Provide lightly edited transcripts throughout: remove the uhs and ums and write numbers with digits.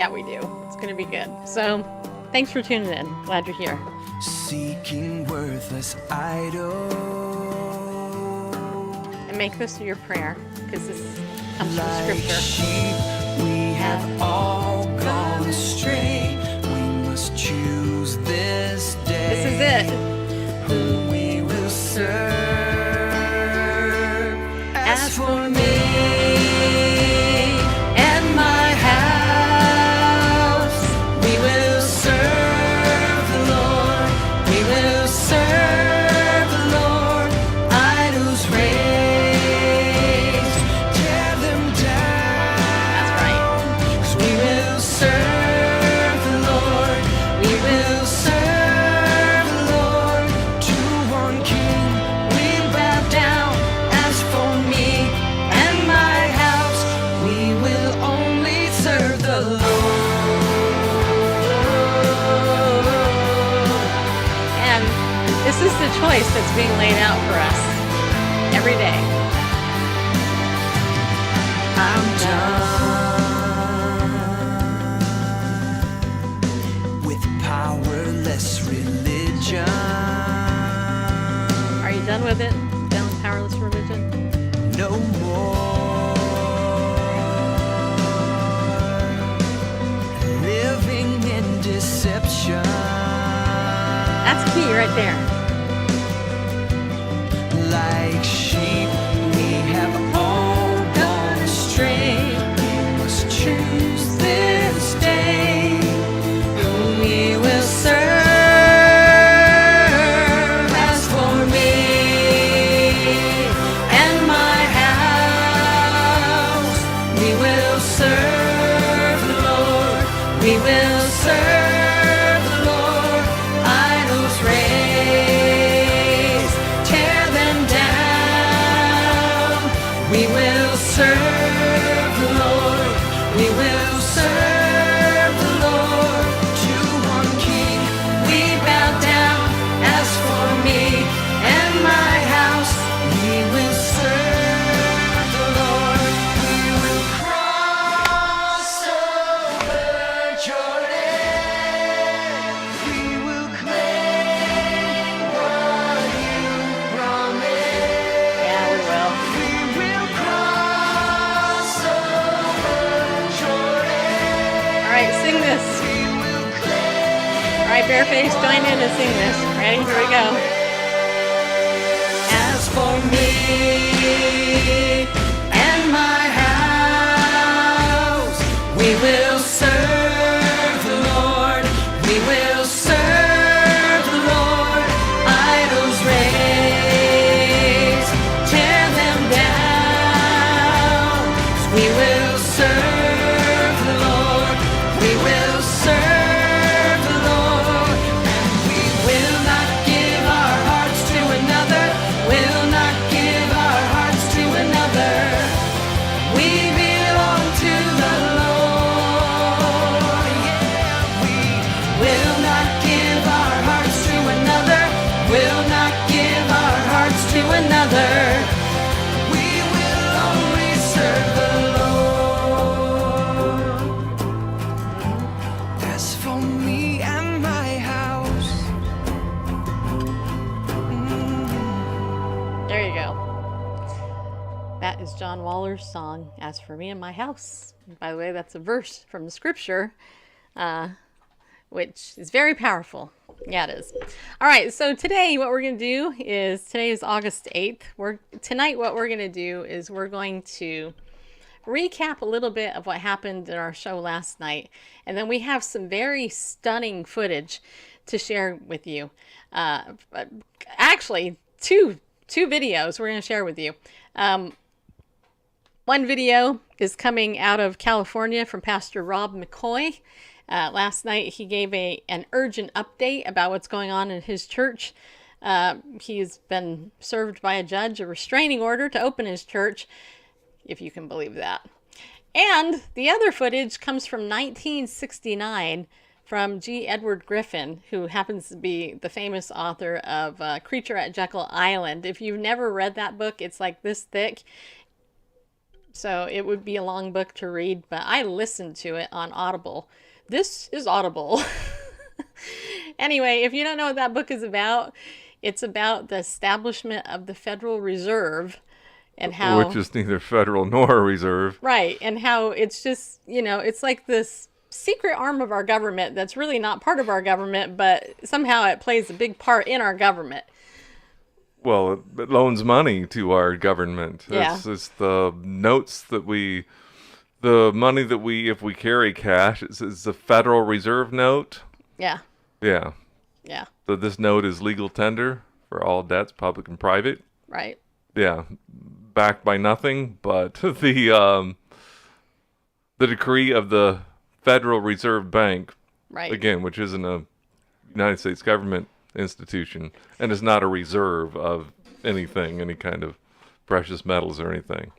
Yeah, we do. It's going to be good. So thanks for tuning in. Glad you're here. Seeking worthless idols. And make this your prayer, because this comes from Like Scripture. sheep, we have all gone astray. We must choose this day. This is it. Who we will serve. As for me and my house, we will serve the Lord. We will serve the Lord. Idols raised, tear them down. That's right. 'Cause we will serve the Lord. We will serve the Lord. To one King we bow down. As for me and my house, we will only serve the Lord. And this is the choice that's being laid out for us every day. I'm done with powerless religion. Are you done with it? Done with powerless religion? No more living in deception. That's key right there. Like sheep, we have all gone astray. We must choose this day whom we will serve. As for me and my house, we will serve the Lord. We will serve the Lord. Idols raised, tear them down. We will serve the Lord. We will serve the Lord. To one King we bow down. As for me and my house, we will serve the Lord. We will cross over Jordan. We will claim what you promised. Yeah, we will. We will cross over Jordan. All right, sing this. We will claim. All right, Bareface, join in and sing this. Ready? Here we go. As for me and my house, we will serve the Lord. We will serve the Lord. Idols raised, tear them down. We will serve the Lord. We will serve the Lord. And we will not give our hearts to another. Will not give our hearts to another. We belong to the Lord. Yeah, we will not give our hearts to another. Will not give our hearts to another. We will only serve the Lord. As for me and my house. There you go. That is John Waller's song, As for Me and My House. And by the way, that's a verse from the Scripture, which is very powerful. Yeah, it is. All right, so today what we're going to do is, today is August 8th. Tonight what we're going to do is we're going to recap a little bit of what happened in our show last night. And then we have some very stunning footage to share with you. Actually, two videos we're going to share with you. One video is coming out of California from Pastor Rob McCoy. Last night he gave an urgent update about what's going on in his church. He's been served by a judge a restraining order to open his church, if you can believe that. And the other footage comes from 1969 from G. Edward Griffin, who happens to be the famous author of Creature at Jekyll Island. If you've never read that book, it's like this thick. So it would be a long book to read, but I listened to it on Audible. This is Audible. Anyway, if you don't know what that book is about, it's about the establishment of the Federal Reserve and how. Which is neither federal nor a reserve. Right, and how it's just, it's like this secret arm of our government that's really not part of our government, but somehow it plays a big part in our government. Well, it loans money to our government. Yeah. It's the notes that the money that if we carry cash, it's the Federal Reserve note. Yeah. Yeah. Yeah. So this note is legal tender for all debts, public and private. Right. Yeah. Backed by nothing but the decree of the Federal Reserve Bank. Right. Again, which isn't a United States government institution and is not a reserve of anything, any kind of precious metals or anything.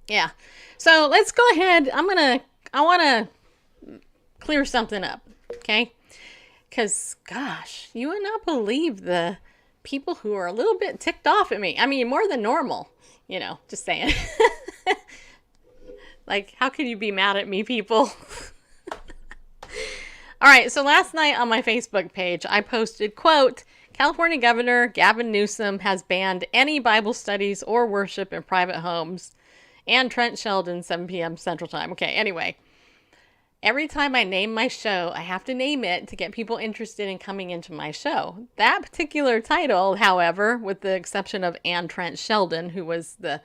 Yeah. So let's go ahead. I want to clear something up. Okay. Because, gosh, you would not believe the people who are a little bit ticked off at me. I mean, more than normal, just saying. Like, how could you be mad at me, people? All right, so last night on my Facebook page, I posted, quote, California Governor Gavin Newsom has banned any Bible studies or worship in private homes, and Trent Sheldon, 7 p.m. Central Time. Okay, anyway. Every time I name my show, I have to name it to get people interested in coming into my show. That particular title, however, with the exception of Ann Trent Sheldon, who was the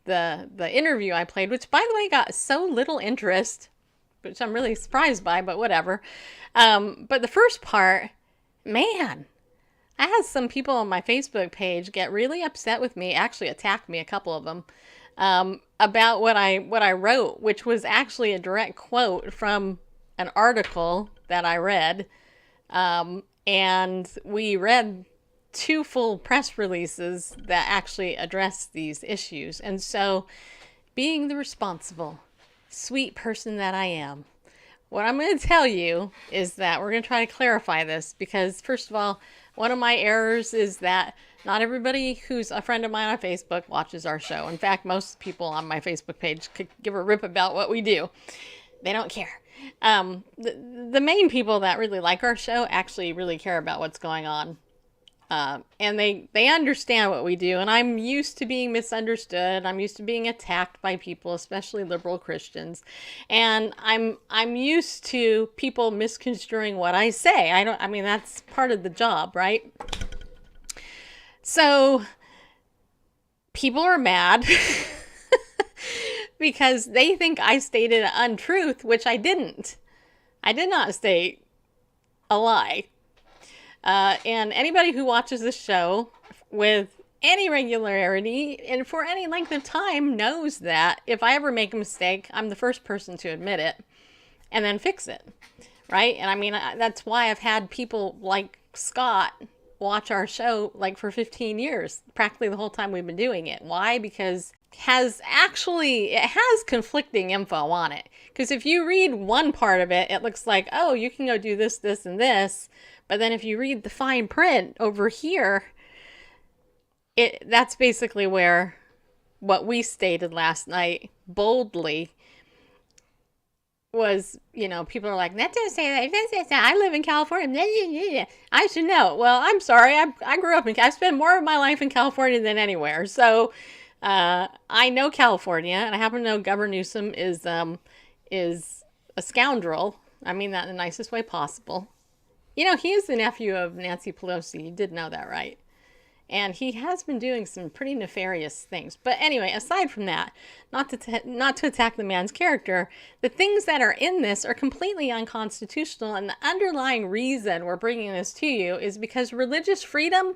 interview I played, which, by the way, got so little interest, which I'm really surprised by, but whatever. But the first part, man, I had some people on my Facebook page get really upset with me, actually attack me, a couple of them, about what I wrote, which was actually a direct quote from an article that I read. And we read 2 full press releases that actually address these issues. And so, being the responsible, sweet person that I am, what I'm going to tell you is that we're going to try to clarify this because, first of all, one of my errors is that not everybody who's a friend of mine on Facebook watches our show. In fact, most people on my Facebook page could give a rip about what we do. They don't care. The main people that really like our show actually really care about what's going on. And they understand what we do. And I'm used to being misunderstood. I'm used to being attacked by people, especially liberal Christians. And I'm used to people misconstruing what I say. I mean, that's part of the job, right? So people are mad because they think I stated an untruth, which I didn't. I did not state a lie. And anybody who watches this show with any regularity and for any length of time knows that if I ever make a mistake, I'm the first person to admit it and then fix it, right? And I mean, that's why I've had people like Scott watch our show like for 15 years, practically the whole time we've been doing it. Why? Because it has conflicting info on it. Because if you read one part of it, it looks like, oh, you can go do this, this, and this. But then if you read the fine print over here, that's basically where what we stated last night boldly was, people are like, that doesn't say that. I live in California. I should know. Well, I'm sorry. I grew up I spent more of my life in California than anywhere. So I know California, and I happen to know Governor Newsom is a scoundrel. I mean that in the nicest way possible. He is the nephew of Nancy Pelosi. You did know that, right? And he has been doing some pretty nefarious things. But anyway, aside from that, not to attack the man's character, the things that are in this are completely unconstitutional. And the underlying reason we're bringing this to you is because religious freedom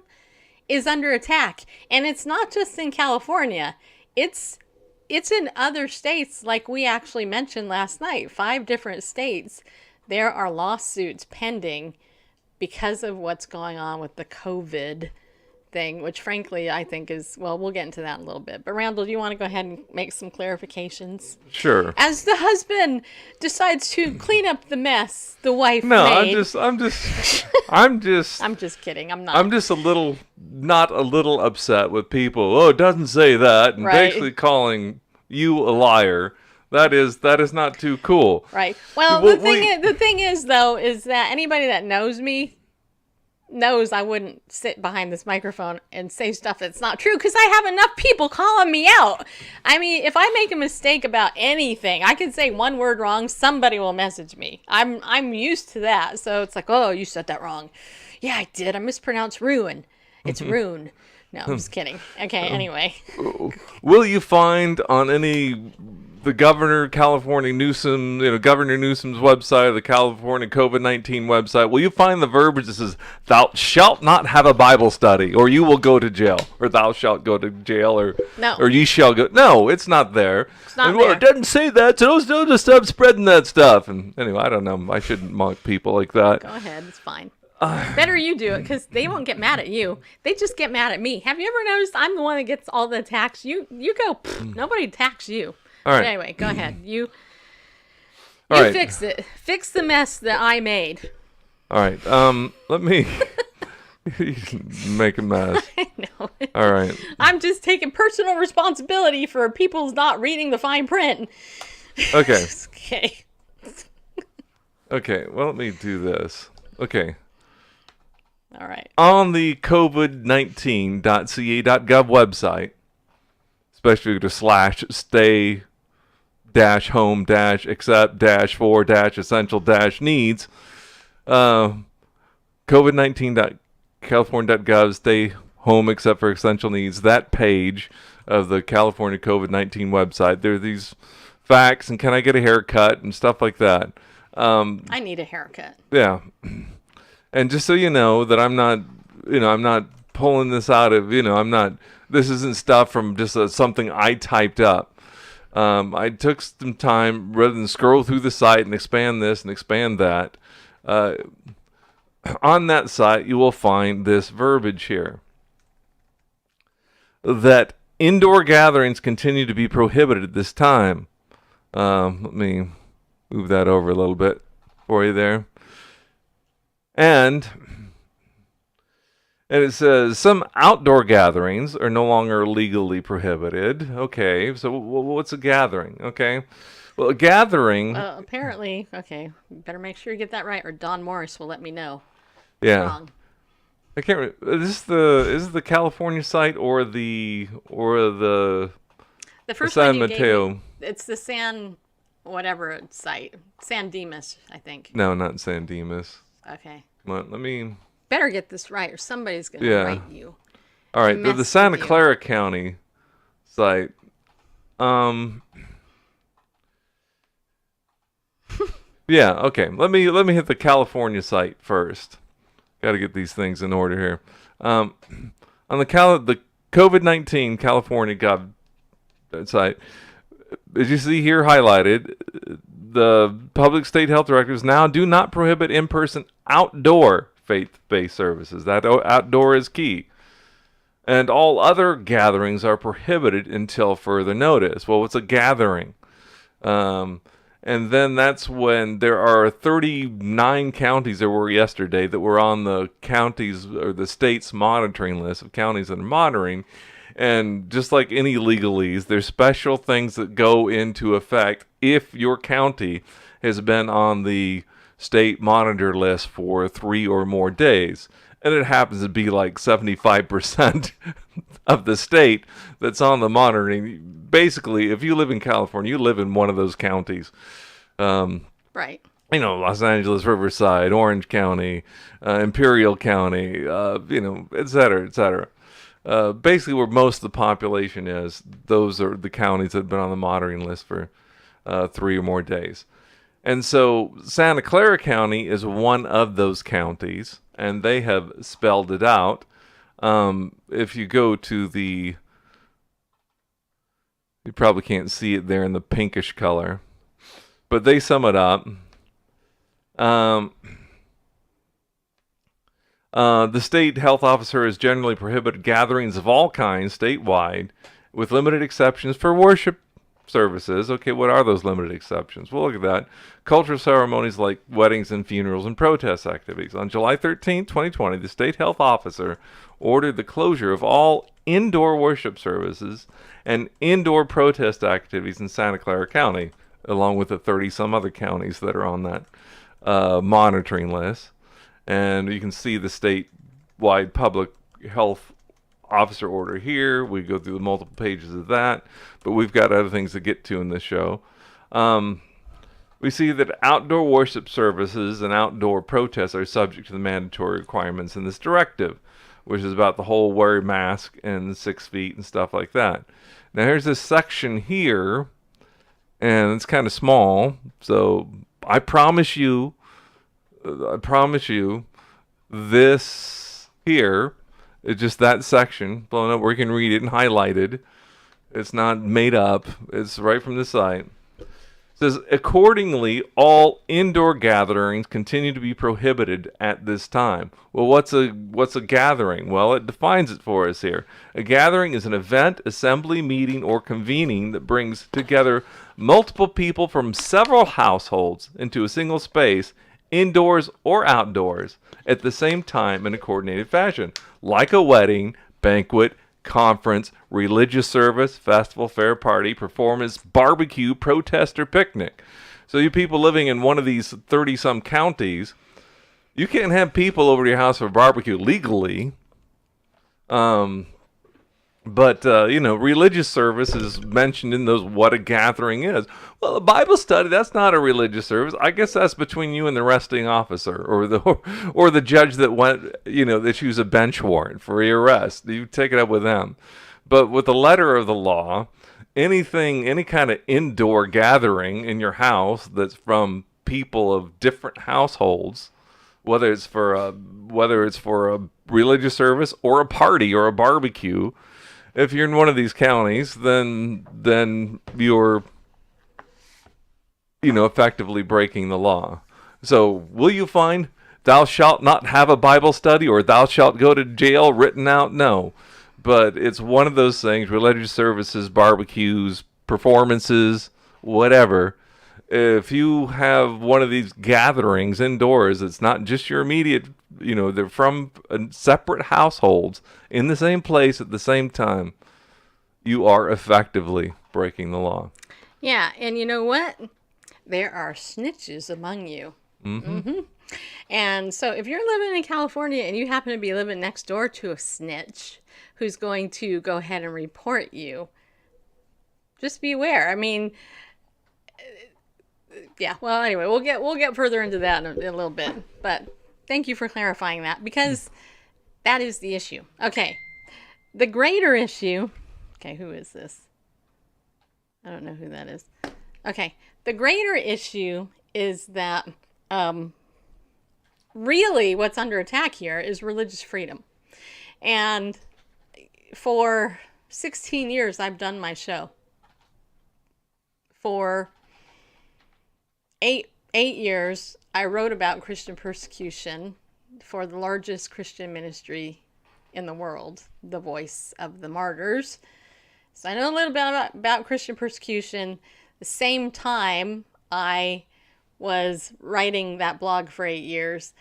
is under attack. And it's not just in California. It's in other states, like we actually mentioned last night, 5 different states. There are lawsuits pending because of what's going on with the COVID thing, which frankly I think is, well, we'll get into that in a little bit. But Randall, do you want to go ahead and make some clarifications? Sure. As the husband decides to clean up the mess the wife No, made. I'm just kidding. I'm not. I'm just not a little upset with people. Oh, it doesn't say that, and Right. basically calling You a liar. That is not too cool. Right. Well, Well, the thing is though, is that anybody that knows me knows I wouldn't sit behind this microphone and say stuff that's not true because I have enough people calling me out. I mean, if I make a mistake about anything, I can say one word wrong, somebody will message me. I'm used to that. So it's like, oh, you said that wrong. Yeah, I did. I mispronounced ruin. It's rune. No, I'm just kidding. Okay, anyway. Will you find on the Governor Governor Newsom's website, the California COVID-19 website, will you find the verbiage that says, "Thou shalt not have a Bible study, or you will go to jail," or "Thou shalt go to jail," or No. or "Ye shall go"? No, it's not there. It's not Well, there. it doesn't say that, so don't just stop spreading that stuff. And anyway, I don't know. I shouldn't mock people like that. Go ahead, it's fine. Better you do it because they won't get mad at you. They just get mad at me. Have you ever noticed I'm the one that gets all the attacks? You go, nobody attacks you. All right. But anyway, go ahead. You All right. fix it. Fix the mess that I made. All right. Let me make a mess. I know. All right. I'm just taking personal responsibility for people's not reading the fine print. Okay. Okay. Okay. Well, let me do this. Okay. All right. On the covid19.ca.gov website, especially the /stay-home-except-for-essential-needs, covid19.california.gov, stay home except for essential needs, that page of the California COVID-19 website, there are these facts and can I get a haircut and stuff like that. I need a haircut. Yeah. And just so you know that I'm not pulling this out of, this isn't stuff from just something I typed up. I took some time rather than scroll through the site and expand this and expand that. On that site, you will find this verbiage here. That indoor gatherings continue to be prohibited at this time. Let me move that over a little bit for you there. And it says some outdoor gatherings are no longer legally prohibited. Okay, so what's a gathering? Okay, well, a gathering. Apparently, okay. Better make sure you get that right, or Don Morris will let me know. Yeah, Wrong. I can't. Is this the California site or the The first San one you Mateo? gave me, it's the San whatever site. San Dimas, I think. No, not San Dimas. Okay. Come on, let me. Better get this right, or somebody's gonna Yeah. write you. All right, the mess Santa with you. Clara County site. Yeah, okay. Let me hit the California site first. Got to get these things in order here. On the COVID-19 California Gov site, as you see here highlighted, the public state health directives now do not prohibit in-person outdoor faith-based services. That outdoor is key. And all other gatherings are prohibited until further notice. Well, what's a gathering? And then that's when there are 39 counties there were yesterday that were on the counties or the state's monitoring list of counties that are monitoring. And just like any legalese, there's special things that go into effect if your county has been on the state monitor list for 3 or more days. And it happens to be like 75% of the state that's on the monitoring. Basically, if you live in California, you live in one of those counties. Right. Los Angeles, Riverside, Orange County, Imperial County, et cetera, et cetera. Basically, where most of the population is, those are the counties that have been on the monitoring list for 3 or more days. And so Santa Clara County is one of those counties, and they have spelled it out. If you go to you probably can't see it there in the pinkish color, but they sum it up. The state health officer has generally prohibited gatherings of all kinds statewide, with limited exceptions for worship services. Okay, what are those limited exceptions? We'll look at that. Cultural ceremonies like weddings and funerals and protest activities. On July 13, 2020, the state health officer ordered the closure of all indoor worship services and indoor protest activities in Santa Clara County, along with the 30 some other counties that are on that monitoring list. And you can see the statewide public health officer order here. We go through the multiple pages of that, but we've got other things to get to in this show. We see that outdoor worship services and outdoor protests are subject to the mandatory requirements in this directive, which is about the whole wear a mask and 6 feet and stuff like that. Now here's this section here, and it's kind of small, so I promise you, this here is just that section blown up where you can read it and highlighted. It's not made up. It's right from the site. It says, accordingly, all indoor gatherings continue to be prohibited at this time. Well, what's a gathering? Well, it defines it for us here. A gathering is an event, assembly, meeting, or convening that brings together multiple people from several households into a single space, indoors or outdoors, at the same time in a coordinated fashion, like a wedding, banquet, conference, religious service, festival, fair, party, performance, barbecue, protest, or picnic. So you people living in one of these 30-some counties, you can't have people over to your house for barbecue legally. But religious service is mentioned in those, what a gathering is. Well, a Bible study, that's not a religious service. I guess that's between you and the arresting officer or the judge that went, that issues a bench warrant for your arrest. You take it up with them. But with the letter of the law, any kind of indoor gathering in your house that's from people of different households, whether it's for a religious service or a party or a barbecue, if you're in one of these counties, then you're, effectively breaking the law. So will you find thou shalt not have a Bible study or thou shalt go to jail written out? No. But it's one of those things, religious services, barbecues, performances, whatever. If you have one of these gatherings indoors, it's not just your immediate, they're from separate households in the same place at the same time, you are effectively breaking the law. Yeah, and you know what? There are snitches among you. Mm-hmm. And so if you're living in California and you happen to be living next door to a snitch who's going to go ahead and report you, just beware. I mean, yeah, well, anyway, we'll get further into that in a little bit. But thank you for clarifying that, because that is the issue. Okay, the greater issue. Okay, who is this? I don't know who that is. Okay, the greater issue is that really what's under attack here is religious freedom. And for 16 years, I've done my show. For eight years, I wrote about Christian persecution for the largest Christian ministry in the world, the Voice of the Martyrs. So I know a little bit about Christian persecution. The same time I was writing that blog for 8 years,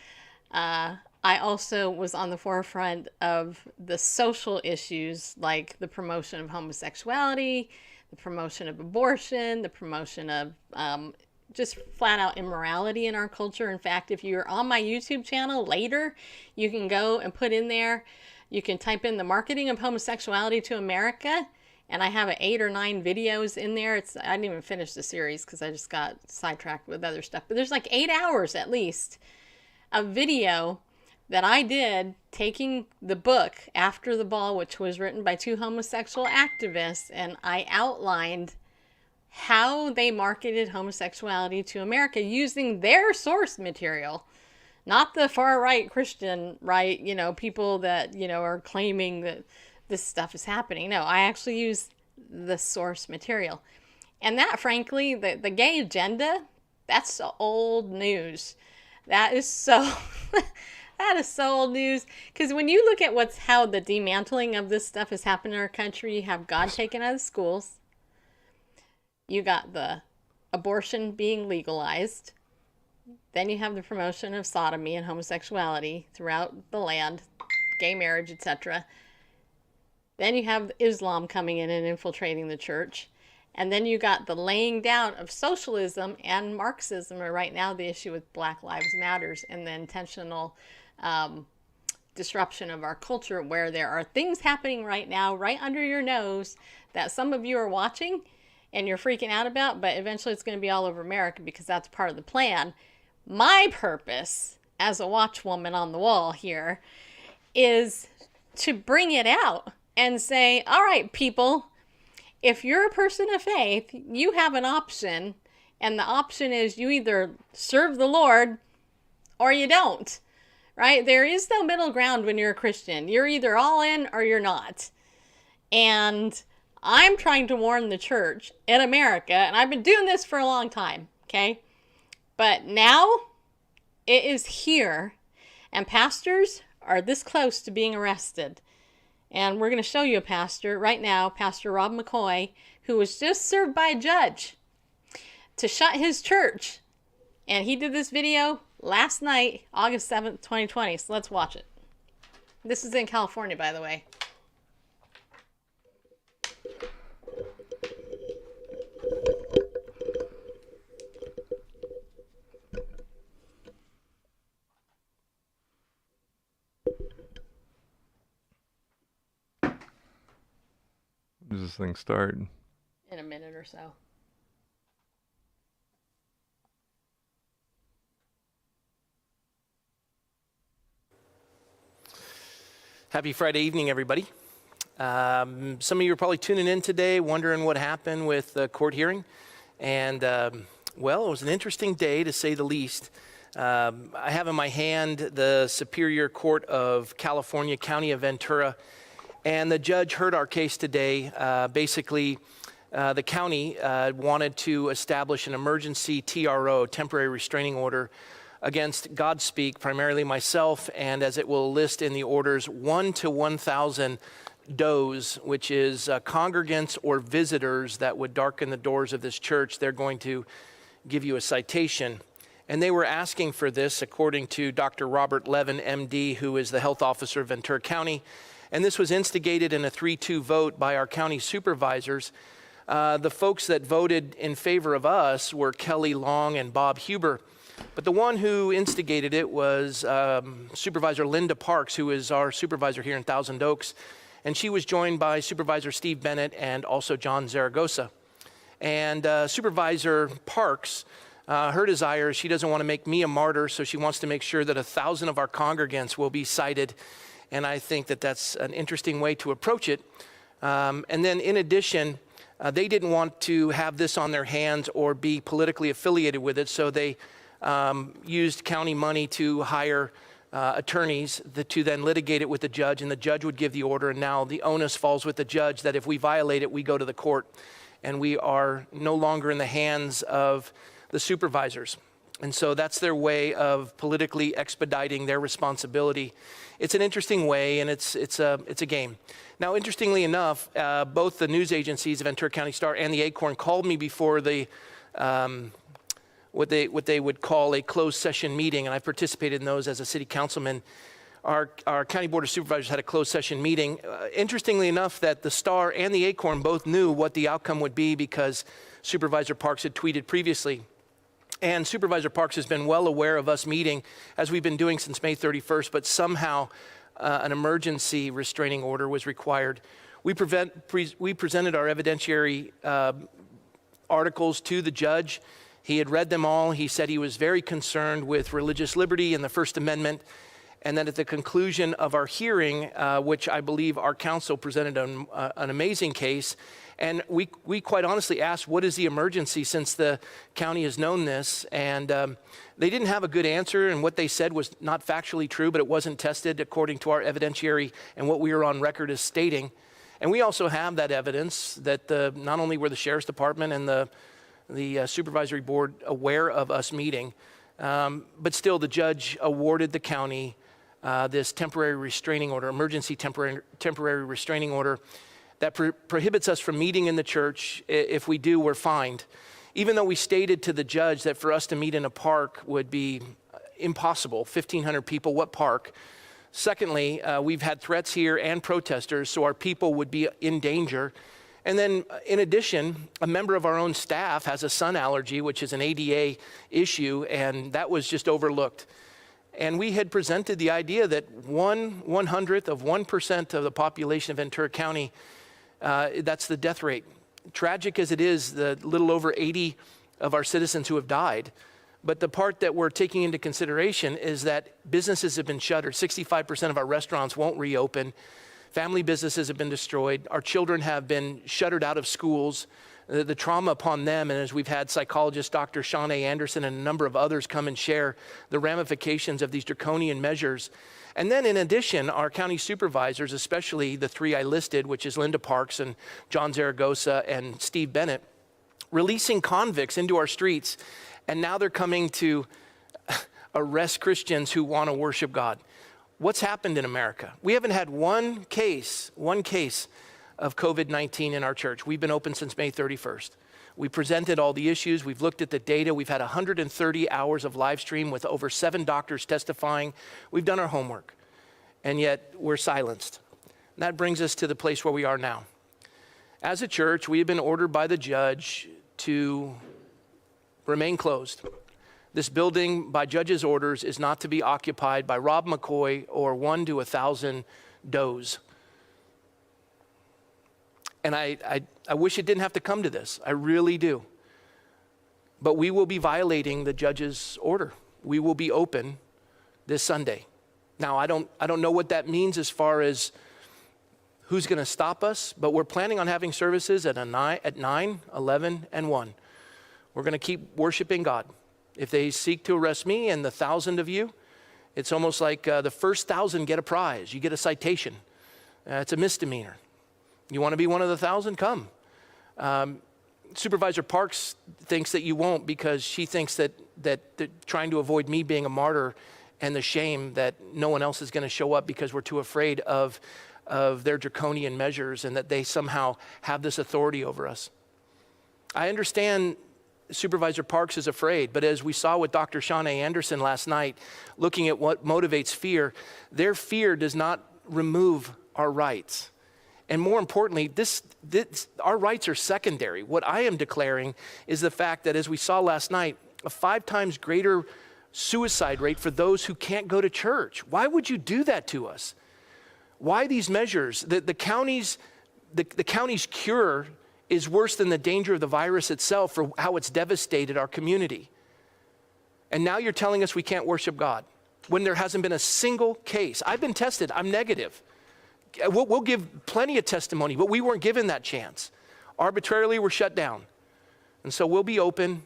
I also was on the forefront of the social issues like the promotion of homosexuality, the promotion of abortion, the promotion of just flat out immorality in our culture. In fact, if you're on my YouTube channel later, you can go and put in there, you can type in the marketing of homosexuality to America. And I have 8 or 9 videos in there. I didn't even finish the series because I just got sidetracked with other stuff. But there's like 8 hours at least of video that I did taking the book After the Ball, which was written by 2 homosexual activists. And I outlined how they marketed homosexuality to America using their source material. Not the far-right Christian, right, people that, are claiming that this stuff is happening. No, I actually use the source material. And that, frankly, the gay agenda, that's old news. That is so old news. Because when you look at how the dismantling of this stuff has happened in our country, you have God taken out of schools. You got the abortion being legalized. Then you have the promotion of sodomy and homosexuality throughout the land, gay marriage, etc. Then you have Islam coming in and infiltrating the church. And then you got the laying down of socialism and Marxism, or right now the issue with Black Lives Matters and the intentional disruption of our culture, where there are things happening right now, right under your nose, that some of you are watching and you're freaking out about, but eventually it's going to be all over America because that's part of the plan. My purpose as a watchwoman on the wall here is to bring it out and say, all right, people, if you're a person of faith, you have an option, and the option is you either serve the Lord or you don't, right? There is no middle ground when you're a Christian. You're either all in or you're not. And I'm trying to warn the church in America, and I've been doing this for a long time, okay? But now it is here, and pastors are this close to being arrested. And we're going to show you a pastor right now, Pastor Rob McCoy, who was just served by a judge to shut his church. And he did this video last night, August 7th, 2020. So let's watch it. This is in California, by the way. When does this thing start? In a minute or so. Happy Friday evening, everybody. Some of you are probably tuning in today, wondering what happened with the court hearing. And, well, it was an interesting day, to say the least. I have in my hand the Superior Court of California, County of Ventura, and the judge heard our case today. Basically, the county wanted to establish an emergency TRO, temporary restraining order, against Godspeak, primarily myself, and as it will list in the orders, 1 to 1,000 does, which is congregants or visitors that would darken the doors of this church. They're going to give you a citation. And they were asking for this, according to Dr. Robert Levin, MD, who is the health officer of Ventura County. And this was instigated in a 3-2 vote by our county supervisors. The folks that voted in favor of us were Kelly Long and Bob Huber. But the one who instigated it was Supervisor Linda Parks, who is our supervisor here in Thousand Oaks. And she was joined by Supervisor Steve Bennett and also John Zaragoza. And Supervisor Parks, her desire is she doesn't want to make me a martyr, so she wants to make sure that 1,000 of our congregants will be cited. And I think that that's an interesting way to approach it. And then in addition, they didn't want to have this on their hands or be politically affiliated with it, so they used county money to hire attorneys to then litigate it with the judge, and the judge would give the order, and now the onus falls with the judge that if we violate it, we go to the court, and we are no longer in the hands of the supervisors. And so that's their way of politically expediting their responsibility. It's an interesting way, and it's a game. Now, interestingly enough, both the news agencies, Ventura County Star and the Acorn, called me before the what they would call a closed session meeting, and I participated in those as a city councilman. Our county board of supervisors had a closed session meeting. Interestingly enough, that the Star and the Acorn both knew what the outcome would be because Supervisor Parks had tweeted previously. And Supervisor Parks has been well aware of us meeting, as we've been doing since May 31st, but somehow an emergency restraining order was required. We presented our evidentiary articles to the judge. He had read them all. He said he was very concerned with religious liberty and the First Amendment, and that at the conclusion of our hearing, which I believe our counsel presented an amazing case, and we quite honestly asked, what is the emergency, since the county has known this? And they didn't have a good answer, and what they said was not factually true, but it wasn't tested according to our evidentiary and what we are on record as stating. And we also have that evidence that not only were the Sheriff's Department and the Supervisory Board aware of us meeting, but still the judge awarded the county this temporary restraining order, emergency temporary restraining order. that prohibits us from meeting in the church. If we do, we're fined. Even though we stated to the judge that for us to meet in a park would be impossible, 1,500 people, what park? Secondly, we've had threats here and protesters, so our people would be in danger. And then in addition, a member of our own staff has a sun allergy, which is an ADA issue, and that was just overlooked. And we had presented the idea that 1/100th of 1% of the population of Ventura County, that's the death rate. Tragic as it is, the little over 80 of our citizens who have died. But the part that we're taking into consideration is that businesses have been shuttered. 65% of our restaurants won't reopen. Family businesses have been destroyed. Our children have been shuttered out of schools. The trauma upon them, and as we've had psychologist Dr. Sean A. Anderson and a number of others come and share the ramifications of these draconian measures. And then in addition, our county supervisors, especially the three I listed, which is Linda Parks and John Zaragoza and Steve Bennett, releasing convicts into our streets, and now they're coming to arrest Christians who want to worship God. What's happened in America? We haven't had one case of COVID-19 in our church. We've been open since May 31st. We presented all the issues. We've looked at the data. We've had 130 hours of live stream with over 7 doctors testifying. We've done our homework, and yet we're silenced. And that brings us to the place where we are now. As a church, we have been ordered by the judge to remain closed. This building, by judge's orders, is not to be occupied by Rob McCoy or 1 to 1,000 does. And I wish it didn't have to come to this. I really do. But we will be violating the judge's order. We will be open this Sunday. Now, I don't know what that means as far as who's going to stop us, but we're planning on having services at 9, 11, and 1. We're going to keep worshiping God. If they seek to arrest me and the 1,000 of you, it's almost like the first 1,000 get a prize. You get a citation. It's a misdemeanor. You want to be one of the 1,000? Come. Supervisor Parks thinks that you won't because she thinks that they're trying to avoid me being a martyr and the shame that no one else is going to show up because we're too afraid of their draconian measures and that they somehow have this authority over us. I understand Supervisor Parks is afraid, but as we saw with Dr. Sean A. Anderson last night, looking at what motivates fear, their fear does not remove our rights. And more importantly, our rights are secondary. What I am declaring is the fact that, as we saw last night, a 5 times greater suicide rate for those who can't go to church. Why would you do that to us? Why these measures? The county's cure is worse than the danger of the virus itself for how it's devastated our community. And now you're telling us we can't worship God when there hasn't been a single case. I've been tested. I'm negative. We'll give plenty of testimony, but we weren't given that chance. Arbitrarily, we're shut down. And so we'll be open.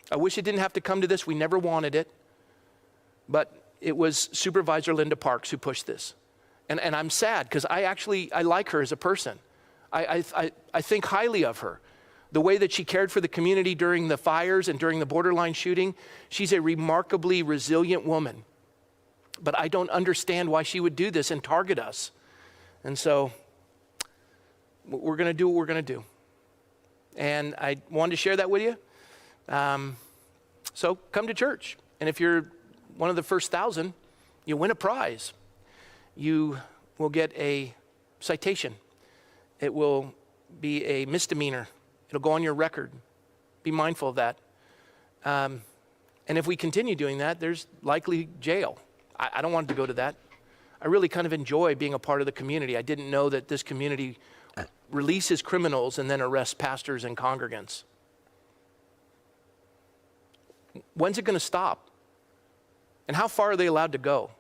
I wish it didn't have to come to this. We never wanted it. But it was Supervisor Linda Parks who pushed this. And I'm sad because I like her as a person. I think highly of her. The way that she cared for the community during the fires and during the borderline shooting, she's a remarkably resilient woman. But I don't understand why she would do this and target us. And so we're going to do what we're going to do. And I wanted to share that with you. So come to church. And if you're one of the first 1,000, you win a prize. You will get a citation. It will be a misdemeanor. It'll go on your record. Be mindful of that. And if we continue doing that, there's likely jail. I don't want to go to that. I really kind of enjoy being a part of the community. I didn't know that this community releases criminals and then arrests pastors and congregants. When's it going to stop? And how far are they allowed to go?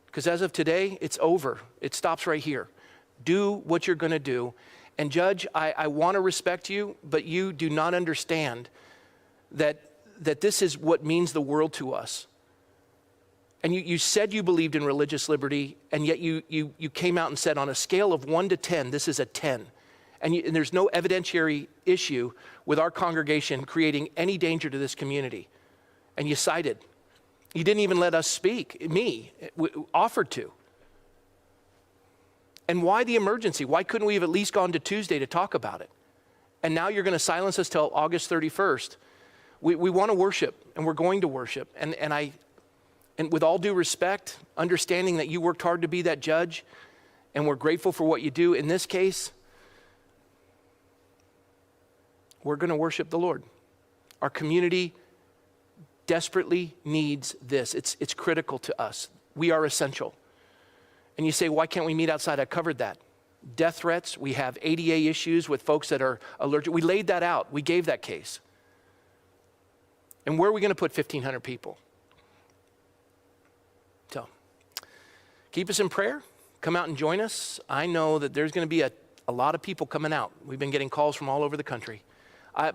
Because as of today, it's over. It stops right here. Do what you're going to do. And Judge, I want to respect you, but you do not understand that this is what means the world to us. And you said you believed in religious liberty, and yet you came out and said on a scale of 1 to 10, this is a 10. And there's no evidentiary issue with our congregation creating any danger to this community. And you cited. You didn't even let us speak, offered to. And why the emergency? Why couldn't we have at least gone to Tuesday to talk about it? And now you're going to silence us till August 31st. We want to worship, and we're going to worship. And with all due respect, understanding that you worked hard to be that judge, and we're grateful for what you do, in this case, we're going to worship the Lord. Our community desperately needs this. It's critical to us. We are essential. And you say, why can't we meet outside? I covered that. Death threats, we have ADA issues with folks that are allergic. We laid that out. We gave that case. And where are we going to put 1,500 people? So, keep us in prayer. Come out and join us. I know that there's going to be a lot of people coming out. We've been getting calls from all over the country.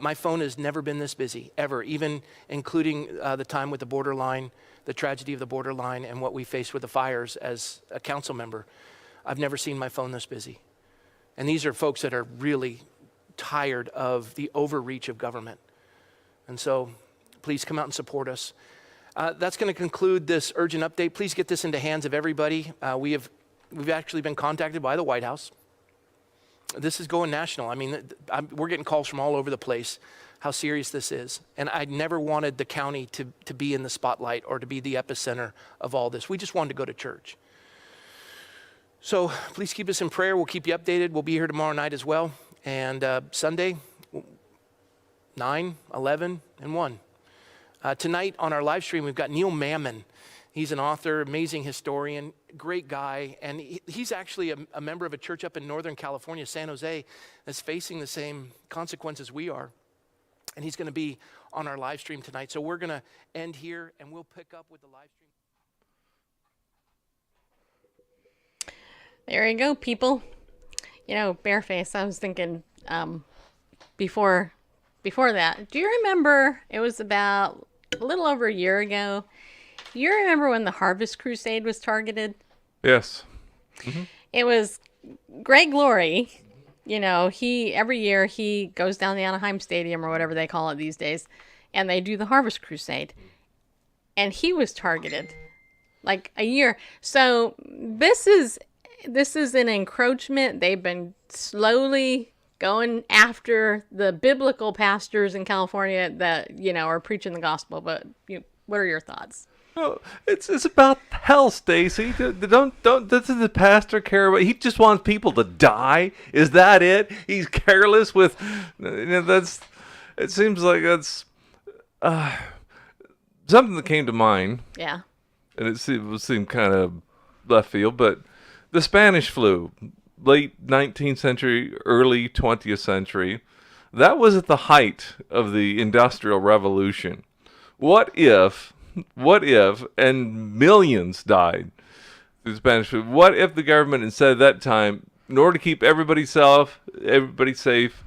My phone has never been this busy, ever, even including the time with the borderline, the tragedy of the borderline, and what we faced with the fires as a council member. I've never seen my phone this busy. And these are folks that are really tired of the overreach of government. And so please come out and support us. That's going to conclude this urgent update. Please get this into hands of everybody. We've actually been contacted by the White House. This is going national. I mean, we're getting calls from all over the place how serious this is. And I never wanted the county to be in the spotlight or to be the epicenter of all this. We just wanted to go to church. So please keep us in prayer. We'll keep you updated. We'll be here tomorrow night as well. And Sunday, 9, 11, and 1. Tonight on our live stream, we've got Neil Mammon. He's an author, amazing historian, great guy. And he's actually a member of a church up in Northern California, San Jose, that's facing the same consequences we are. And he's going to be on our live stream tonight. So we're going to end here, and we'll pick up with the live stream. There you go, people. You know, Bareface, I was thinking before that, do you remember, it was about a little over a year ago, do you remember when the Harvest Crusade was targeted? Yes. Mm-hmm. It was Greg Laurie. You know, every year he goes down the Anaheim Stadium or whatever they call it these days, and they do the Harvest Crusade. And he was targeted like a year. So this is an encroachment. They've been slowly going after the biblical pastors in California that, you know, are preaching the gospel. But what are your thoughts? Oh, it's about hell, Stacy. Don't doesn't the pastor care about? He just wants people to die. Is that it? He's careless with. That's. It seems like that's something that came to mind. Yeah. And it seemed kind of left field, but the Spanish flu, late 19th century, early 20th century, that was at the height of the Industrial Revolution. What if, and millions died through the Spanish flu, what if the government instead of that time, in order to keep everybody safe,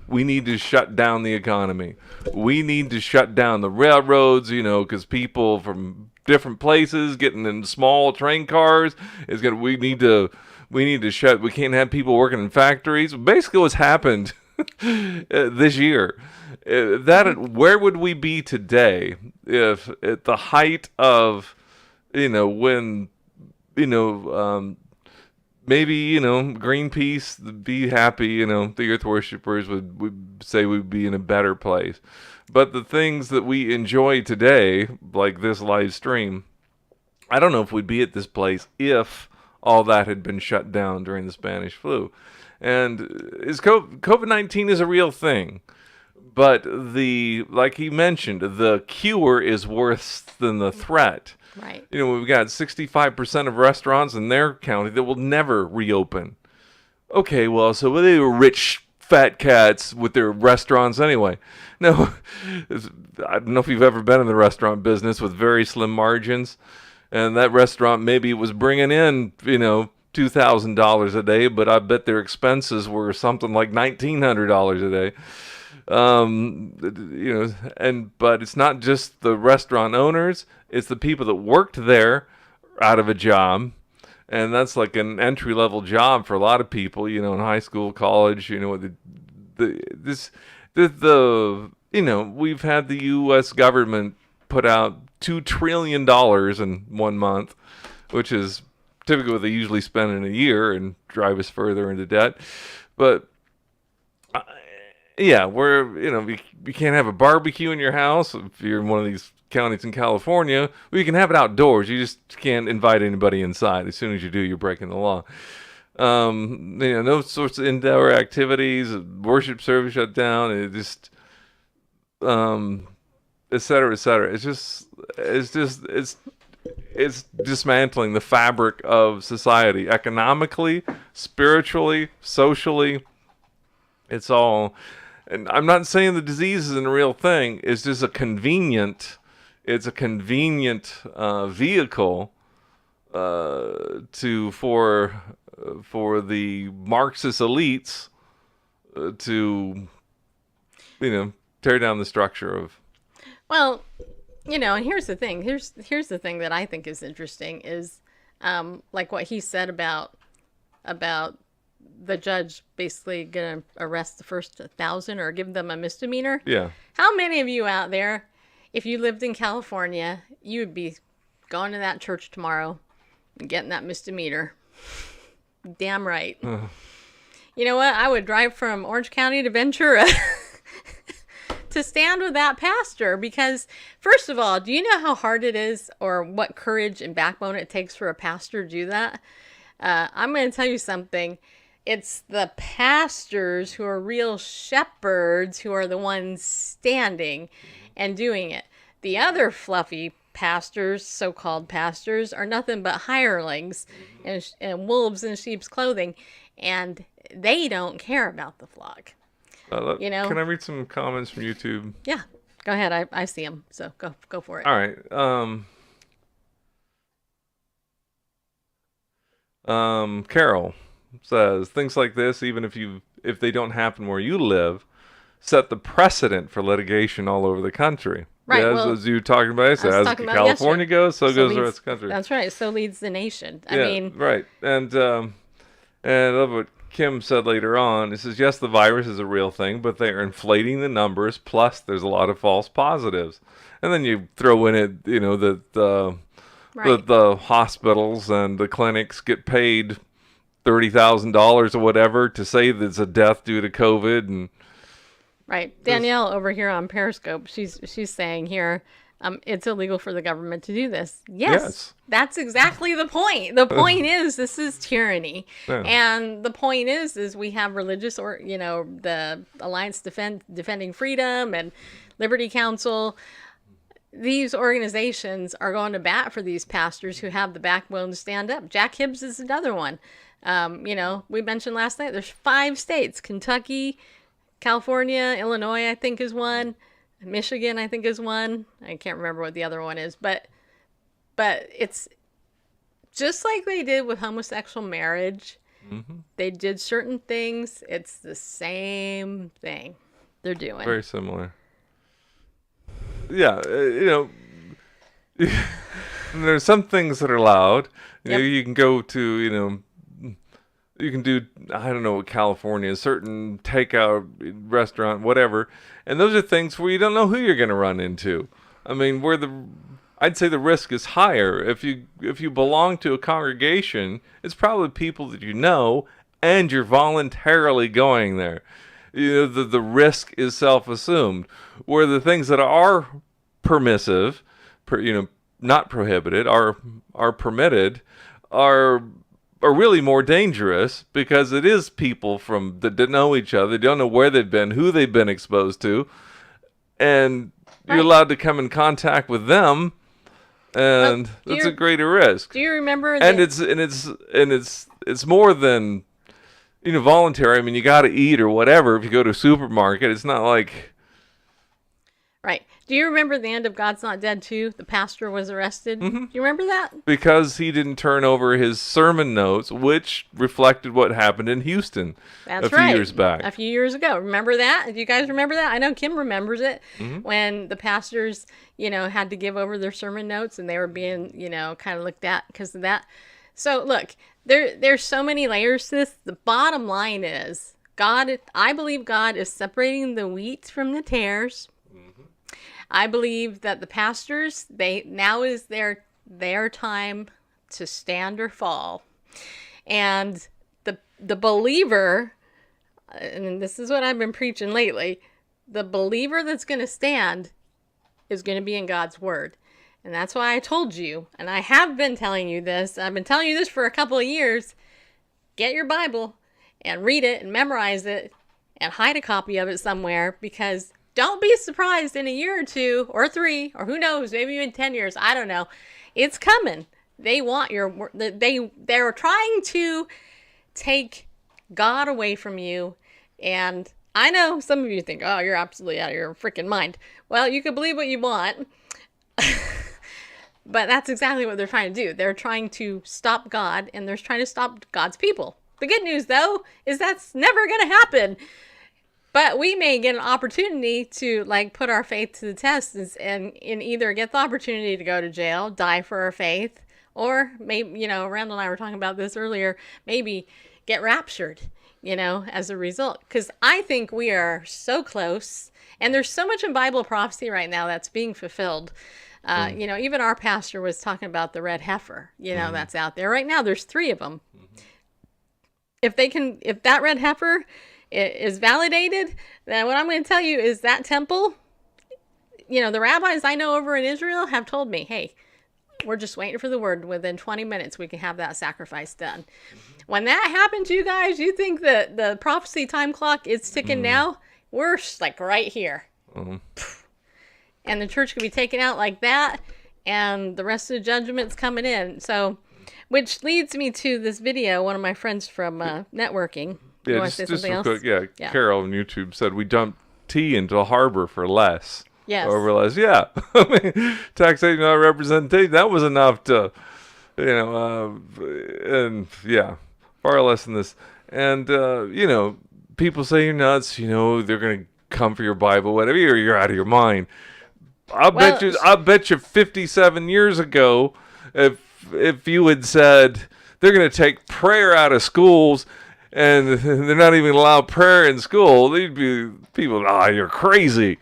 we need to shut down the economy. We need to shut down the railroads, because people from different places getting in small train cars we need to shut. We can't have people working in factories. Basically, what's happened this year. Where would we be today if at the height of, when, maybe, Greenpeace, be happy, the earth worshippers would say we'd be in a better place. But the things that we enjoy today, like this live stream, I don't know if we'd be at this place if all that had been shut down during the Spanish flu. And COVID-19 is a real thing. But like he mentioned, the cure is worse than the threat. Right. We've got 65% of restaurants in their county that will never reopen. Okay, well, so they were rich fat cats with their restaurants anyway. No, I don't know if you've ever been in the restaurant business with very slim margins. And that restaurant maybe was bringing in, $2,000 a day, but I bet their expenses were something like $1,900 a day. But it's not just the restaurant owners, it's the people that worked there out of a job. And that's like an entry-level job for a lot of people, in high school, college, we've had the U.S. government put out $2 trillion in 1 month, which is typically what they usually spend in a year and drive us further into debt. But yeah, we can't have a barbecue in your house if you're in one of these counties in California. We can have it outdoors. You just can't invite anybody inside. As soon as you do, you're breaking the law. No sorts of indoor activities, worship service shut down. It just, et cetera, et cetera. It's dismantling the fabric of society, economically, spiritually, socially. It's all, and I'm not saying the disease isn't a real thing. It's just it's a convenient vehicle for the Marxist elites to tear down the structure of. Well, and here's the thing. Here's the thing that I think is interesting is, like what he said about the judge basically gonna arrest the first 1,000 or give them a misdemeanor. Yeah. How many of you out there, if you lived in California, you would be going to that church tomorrow and getting that misdemeanor? Damn right. You know what? I would drive from Orange County to Ventura to stand with that pastor because, first of all, do you know how hard it is or what courage and backbone it takes for a pastor to do that? I'm going to tell you something. It's the pastors who are real shepherds who are the ones standing and doing it. The other fluffy pastors, so-called pastors, are nothing but hirelings and wolves in sheep's clothing, and they don't care about the flock. Can I read some comments from YouTube? Yeah, go ahead. I see them, so go for it. All right. Carol says things like this, even if they don't happen where you live, set the precedent for litigation all over the country. Right. Yeah, well, as you were talking about, as California goes, so goes the rest of the country. That's right. So leads the nation. I Yeah, mean, right. And I love what Kim said later on. It says, yes, the virus is a real thing, but they are inflating the numbers. Plus, there's a lot of false positives. And then you throw in it, that right. the hospitals and the clinics get paid $30,000 or whatever to say that it's a death due to COVID. And right. Danielle over here on Periscope, she's saying here, it's illegal for the government to do this. Yes. That's exactly the point. The point is this is tyranny. Yeah. And the point is we have religious the Alliance Defending Freedom and Liberty Council. These organizations are going to bat for these pastors who have the backbone to stand up. Jack Hibbs is another one. We mentioned last night, there's 5 states, Kentucky, California, Illinois, I think is one. Michigan, I think is one. I can't remember what the other one is, but it's just like they did with homosexual marriage. Mm-hmm. They did certain things. It's the same thing they're doing. Very similar. Yeah, there's some things that are allowed. Yep. You can go to, you can do, I don't know what California, a certain takeout restaurant, whatever. And those are things where you don't know who you're going to run into. I mean, I'd say the risk is higher. If you belong to a congregation, it's probably people that you know, and you're voluntarily going there. The risk is self-assumed. Where the things that are permissive, not prohibited, are permitted, are really more dangerous because it is people that don't know each other, they don't know where they've been, who they've been exposed to, and you're allowed to come in contact with them, and it's a greater risk. Do you remember? And it's more than voluntary. I mean, you got to eat or whatever. If you go to a supermarket, it's not like. Right. Do you remember the end of God's Not Dead 2? The pastor was arrested. Mm-hmm. Do you remember that? Because he didn't turn over his sermon notes, which reflected what happened in Houston a few years back. A few years ago. Remember that? Do you guys remember that? I know Kim remembers it. Mm-hmm. When the pastors, had to give over their sermon notes and they were being, kind of looked at because of that. So look, there's so many layers to this. The bottom line is I believe God is separating the wheat from the tares. I believe that the pastors, now is their time to stand or fall. And the believer, and this is what I've been preaching lately, the believer that's going to stand is going to be in God's word. And that's why I told you, and I have been telling you this, I've been telling you this for a couple of years, get your Bible and read it and memorize it and hide a copy of it somewhere, because don't be surprised in a year or 2 or 3, or who knows, maybe even 10 years, I don't know. It's coming. They want your, they're trying to take God away from you. And I know some of you think, oh, you're absolutely out of your freaking mind. Well, you can believe what you want. But that's exactly what they're trying to do. They're trying to stop God, and they're trying to stop God's people. The good news, though, is that's never going to happen. But we may get an opportunity to like put our faith to the test and either get the opportunity to go to jail, die for our faith, or maybe, Randall and I were talking about this earlier, maybe get raptured, as a result. Because I think we are so close, and there's so much in Bible prophecy right now that's being fulfilled. Even our pastor was talking about the red heifer, that's out there right now. There's 3 of them. If that red heifer is validated, then what I'm going to tell you is that temple, the rabbis I know over in Israel have told me, hey, we're just waiting for the word. Within 20 minutes, we can have that sacrifice done. When that happens, you guys, you think that the prophecy time clock is ticking now? We're like right here. And the church can be taken out like that, and the rest of the judgment's coming in. So, which leads me to this video, one of my friends from networking. You Yeah, want to say just something else? quick. Yeah. Carol on YouTube said we dumped tea into the harbor for less. Yes. Over less. Yeah. I mean, taxation not representation. That was enough to, and yeah, far less than this. And, people say you're nuts, they're going to come for your Bible, whatever, you're out of your mind. I bet you 57 years ago, if you had said they're going to take prayer out of schools and they're not even allowed prayer in school, they'd be people, you're crazy.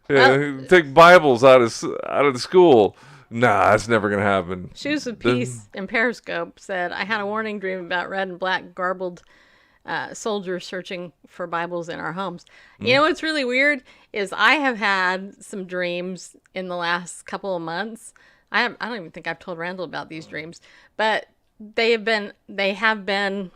Take Bibles out of the school. Nah, that's never going to happen. Shoes of Peace in Periscope said, I had a warning dream about red and black garbled soldiers searching for Bibles in our homes. You know what's really weird is I have had some dreams in the last couple of months. I don't even think I've told Randall about these dreams, but they have been,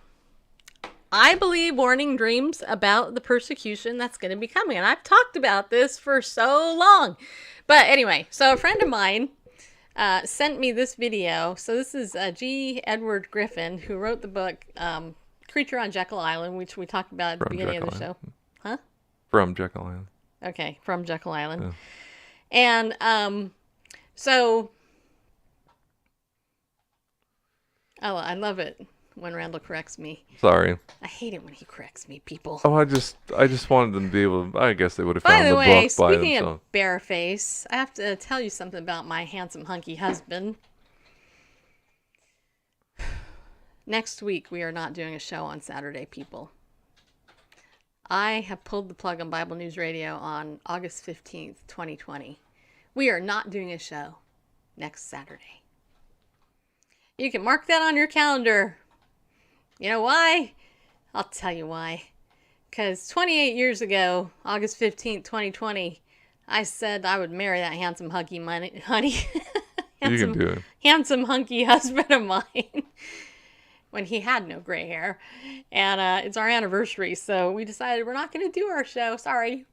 I believe, warning dreams about the persecution that's going to be coming. And I've talked about this for so long. But anyway, so a friend of mine sent me this video. So this is G. Edward Griffin, who wrote the book Creature on Jekyll Island, which we talked about at the beginning of the show. Huh? From Jekyll Island. Okay, from Jekyll Island. Yeah. And so, I love it when Randall corrects me. Sorry. I hate it when he corrects me, people. Oh, I just wanted them to be able to, I guess they would have By found the the way, book by speaking themselves. of bareface, I have to tell you something about my handsome, hunky husband. Next week, we are not doing a show on Saturday, people. I have pulled the plug on Bible News Radio on August 15th, 2020. We are not doing a show next Saturday. You can mark that on your calendar. You know why? I'll tell you why. Because 28 years ago, August 15th, 2020, I said I would marry that handsome, hunky honey. You can do it. Handsome, hunky husband of mine. When he had no gray hair. And it's our anniversary, so we decided we're not going to do our show. Sorry.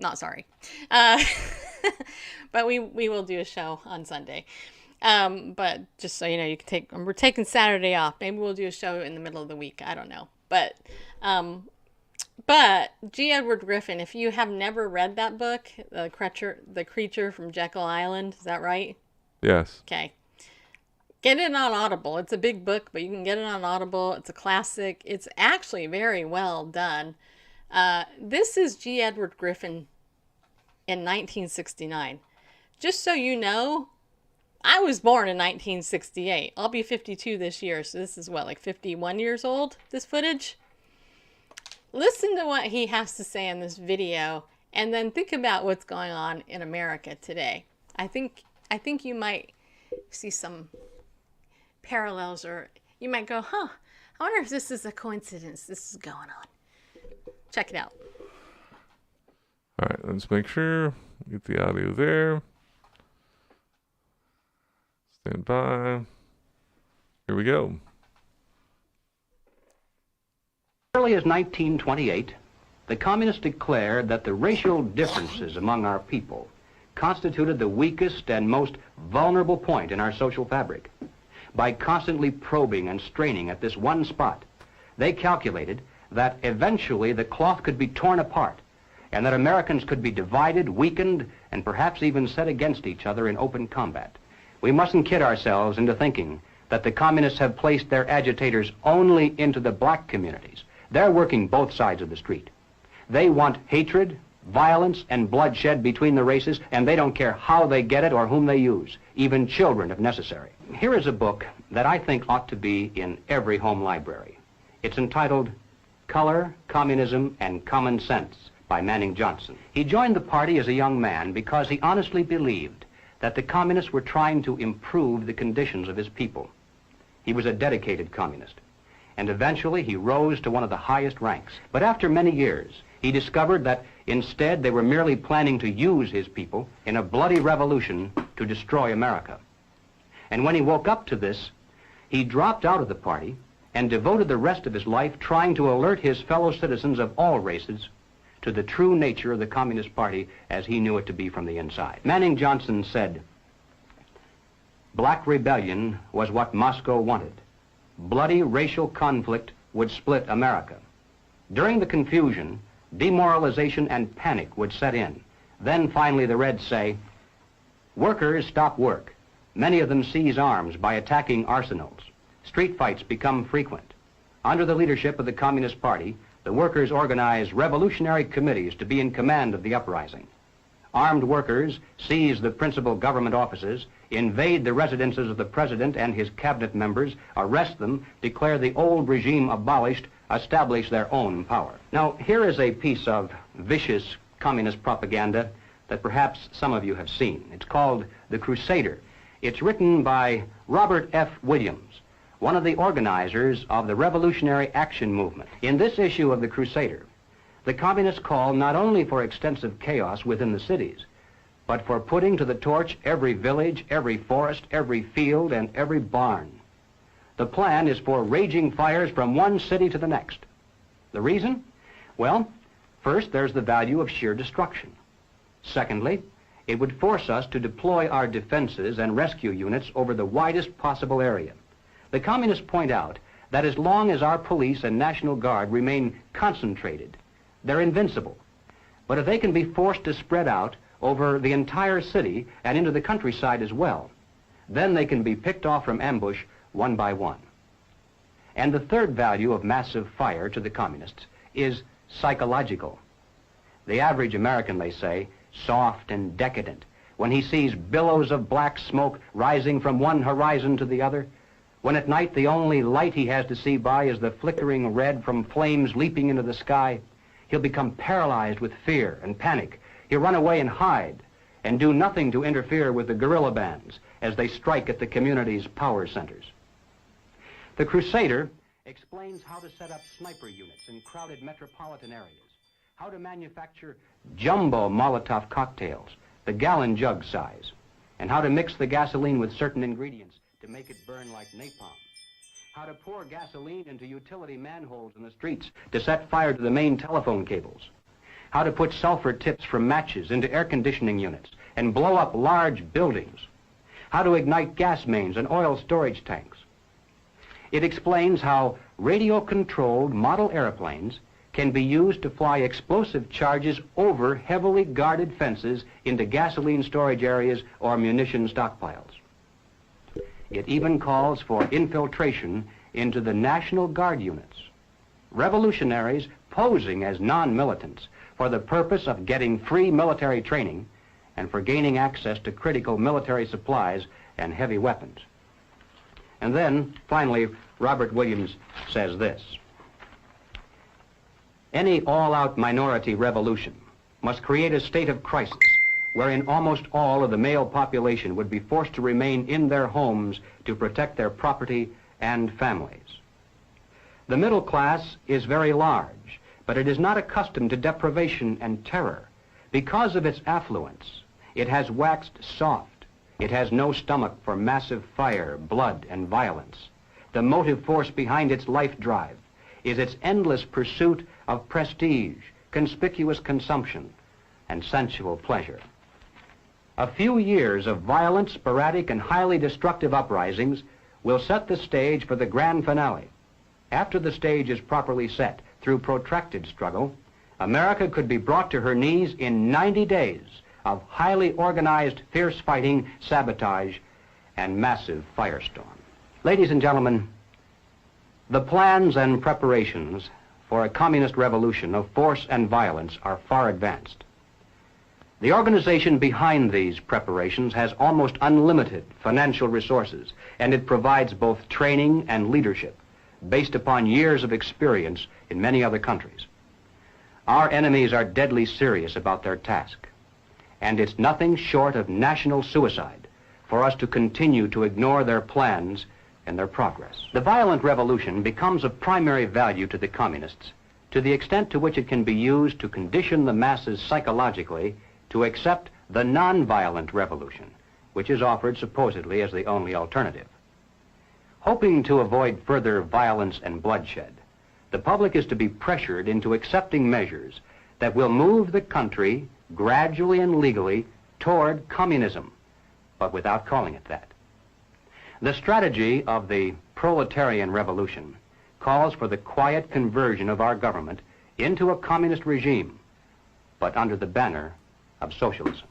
Not sorry. But we will do a show on Sunday. But just so you know, we're taking Saturday off. Maybe we'll do a show in the middle of the week. I don't know. But G. Edward Griffin, if you have never read that book, The Creature from Jekyll Island, is that right? Yes. Okay. Get it on Audible. It's a big book, but you can get it on Audible. It's a classic. It's actually very well done. This is G. Edward Griffin in 1969. Just so you know, I was born in 1968. I'll be 52 this year, so this is like 51 years old, this footage? Listen to what he has to say in this video, and then think about what's going on in America today. I think you might see some parallels, or you might go, huh, I wonder if this is a coincidence. This is going on. Check it out. All right, let's make sure. Get the audio there. Stand by. Here we go. As early as 1928, the communists declared that the racial differences among our people constituted the weakest and most vulnerable point in our social fabric. By constantly probing and straining at this one spot, they calculated that eventually the cloth could be torn apart and that Americans could be divided, weakened, and perhaps even set against each other in open combat. We mustn't kid ourselves into thinking that the communists have placed their agitators only into the black communities. They're working both sides of the street. They want hatred, violence, and bloodshed between the races, and they don't care how they get it or whom they use, even children if necessary. Here is a book that I think ought to be in every home library. It's entitled Color, Communism, and Common Sense by Manning Johnson. He joined the party as a young man because he honestly believed that the communists were trying to improve the conditions of his people. He was a dedicated communist, and eventually he rose to one of the highest ranks. But after many years, he discovered that instead they were merely planning to use his people in a bloody revolution to destroy America. And when he woke up to this, he dropped out of the party and devoted the rest of his life trying to alert his fellow citizens of all races to the true nature of the Communist Party as he knew it to be from the inside. Manning Johnson said, "Black rebellion was what Moscow wanted. Bloody racial conflict would split America. During the confusion, demoralization and panic would set in. Then finally the Reds say, workers stop work. Many of them seize arms by attacking arsenals. Street fights become frequent. Under the leadership of the Communist Party, the workers organize revolutionary committees to be in command of the uprising. Armed workers seize the principal government offices, invade the residences of the president and his cabinet members, arrest them, declare the old regime abolished, establish their own power." Now, here is a piece of vicious communist propaganda that perhaps some of you have seen. It's called The Crusader. It's written by Robert F. Williams, one of the organizers of the Revolutionary Action Movement. In this issue of The Crusader, the communists call not only for extensive chaos within the cities, but for putting to the torch every village, every forest, every field, and every barn. The plan is for raging fires from one city to the next. The reason? Well, first, there's the value of sheer destruction. Secondly, it would force us to deploy our defenses and rescue units over the widest possible area. The communists point out that as long as our police and National Guard remain concentrated, they're invincible. But if they can be forced to spread out over the entire city and into the countryside as well, then they can be picked off from ambush one by one. And the third value of massive fire to the communists is psychological. The average American, they say, soft and decadent, when he sees billows of black smoke rising from one horizon to the other, when at night the only light he has to see by is the flickering red from flames leaping into the sky, he'll become paralyzed with fear and panic. He'll run away and hide and do nothing to interfere with the guerrilla bands as they strike at the community's power centers. The Crusader explains how to set up sniper units in crowded metropolitan areas, how to manufacture jumbo Molotov cocktails, the gallon jug size, and how to mix the gasoline with certain ingredients to make it burn like napalm, how to pour gasoline into utility manholes in the streets to set fire to the main telephone cables, how to put sulfur tips from matches into air conditioning units and blow up large buildings, how to ignite gas mains and oil storage tanks. It explains how radio-controlled model airplanes can be used to fly explosive charges over heavily guarded fences into gasoline storage areas or munition stockpiles. It even calls for infiltration into the National Guard units, revolutionaries posing as non-militants for the purpose of getting free military training and for gaining access to critical military supplies and heavy weapons. And then, finally, Robert Williams says this: any all-out minority revolution must create a state of crisis wherein almost all of the male population would be forced to remain in their homes to protect their property and families. The middle class is very large, but it is not accustomed to deprivation and terror. Because of its affluence, it has waxed soft. It has no stomach for massive fire, blood, and violence. The motive force behind its life drive is its endless pursuit of prestige, conspicuous consumption, and sensual pleasure. A few years of violent, sporadic, and highly destructive uprisings will set the stage for the grand finale. After the stage is properly set through protracted struggle, America could be brought to her knees in 90 days of highly organized, fierce fighting, sabotage, and massive firestorm. Ladies and gentlemen, the plans and preparations for a communist revolution of force and violence are far advanced. The organization behind these preparations has almost unlimited financial resources, and it provides both training and leadership based upon years of experience in many other countries. Our enemies are deadly serious about their task, and it's nothing short of national suicide for us to continue to ignore their plans and their progress. The violent revolution becomes of primary value to the communists to the extent to which it can be used to condition the masses psychologically to accept the non-violent revolution, which is offered supposedly as the only alternative. Hoping to avoid further violence and bloodshed, the public is to be pressured into accepting measures that will move the country gradually and legally toward communism, but without calling it that. The strategy of the proletarian revolution calls for the quiet conversion of our government into a communist regime, but under the banner of socialism.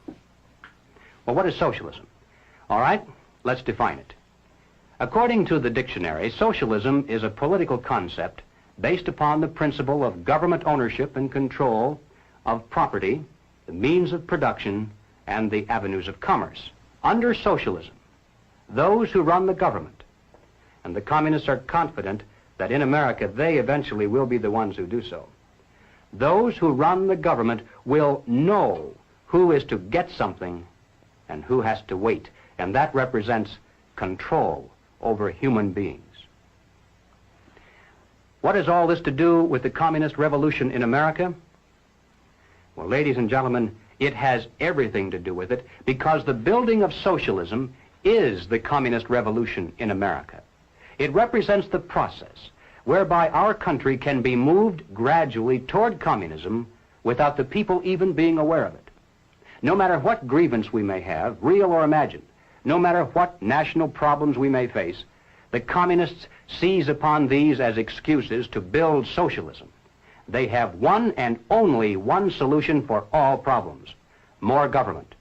Well, what is socialism? All right, let's define it. According to the dictionary, socialism is a political concept based upon the principle of government ownership and control of property, the means of production, and the avenues of commerce. Under socialism, those who run the government, and the communists are confident that in America they eventually will be the ones who do so, those who run the government will know who is to get something and who has to wait, and that represents control over human beings. What has all this to do with the communist revolution in America? Well, ladies and gentlemen, it has everything to do with it, because the building of socialism is the communist revolution in America. It represents the process whereby our country can be moved gradually toward communism without the people even being aware of it. No matter what grievance we may have, real or imagined, no matter what national problems we may face, the communists seize upon these as excuses to build socialism. They have one and only one solution for all problems: more government,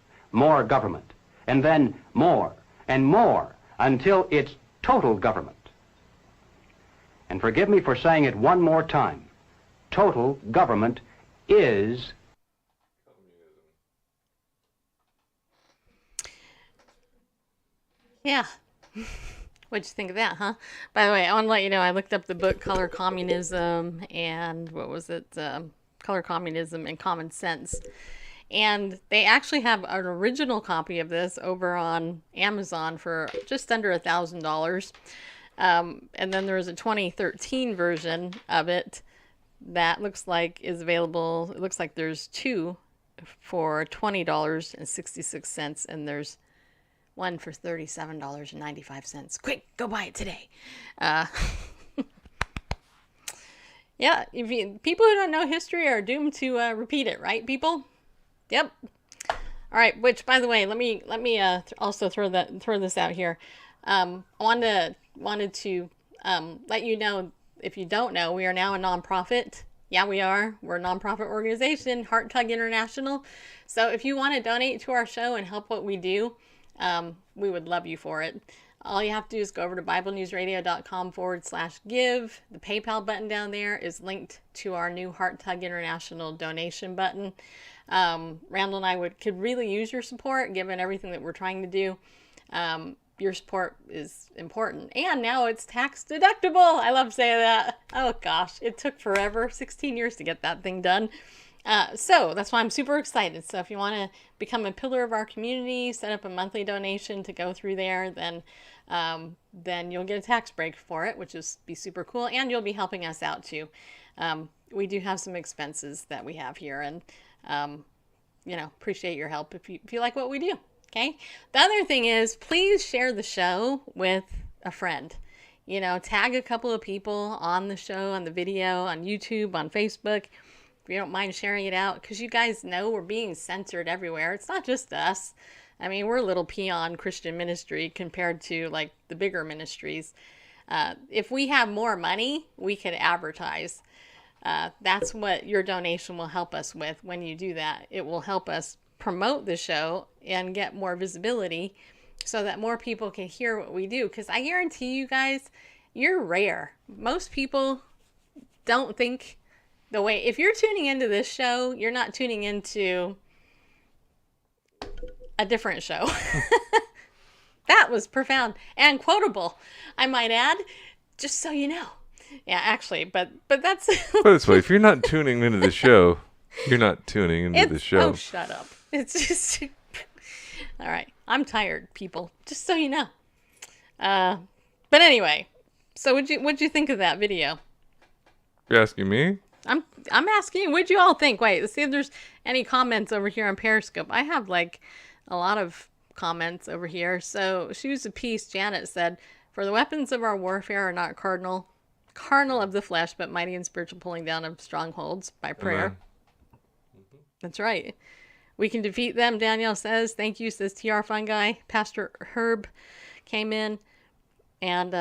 and then more and more until it's total government. And forgive me for saying it one more time, total government is Yeah. What'd you think of that, huh? By the way, I want to let you know I looked up the book Color Communism and what was it? Color Communism and Common Sense. And they actually have an original copy of this over on Amazon for just under $1,000. And then there's a 2013 version of it that looks like is available. It looks like there's two for $20.66, and there's one for $37.95. Quick, go buy it today. Yeah, people who don't know history are doomed to repeat it, right, people? Yep. All right. Which, by the way, let me also throw this out here. I wanted to let you know, if you don't know, we are now a nonprofit. Yeah, we are. We're a nonprofit organization, Heart Tug International. So if you want to donate to our show and help what we do, we would love you for it. All you have to do is go over to BibleNewsRadio.com/give. The PayPal button down there is linked to our new Heart Tug International donation button. Randall and I could really use your support, given everything that we're trying to do. Your support is important. And now it's tax deductible. I love saying that. Oh gosh, it took forever, 16 years to get that thing done. So that's why I'm super excited. So if you want to become a pillar of our community, set up a monthly donation to go through there, then you'll get a tax break for it, which is be super cool, and you'll be helping us out too. We do have some expenses that we have here, and appreciate your help if you like what we do. Okay. The other thing is, please share the show with a friend. Tag a couple of people on the show, on the video, on YouTube, on Facebook. If you don't mind sharing it out, because you guys know we're being censored everywhere. It's not just us. I mean, we're a little peon Christian ministry compared to like the bigger ministries. If we have more money, we could advertise. That's what your donation will help us with when you do that. It will help us promote the show and get more visibility so that more people can hear what we do. Because I guarantee you guys, you're rare. Most people don't think the way, if you're tuning into this show, you're not tuning into a different show. That was profound and quotable, I might add, just so you know. Yeah, actually, but that's... Put it this way, if you're not tuning into the show, you're not tuning into the show. Oh, shut up. It's just... All right, I'm tired, people, just so you know. But anyway, so what'd you think of that video? You're asking me? I'm asking you, what'd you all think? Wait, let's see if there's any comments over here on Periscope. I have like a lot of comments over here. So, Shoes of Peace, Janet said, "For the weapons of our warfare are not carnal of the flesh, but mighty in spiritual, pulling down of strongholds by prayer." Amen. That's right. We can defeat them, Danielle says. Thank you, says TR Fun Guy. Pastor Herb came in and,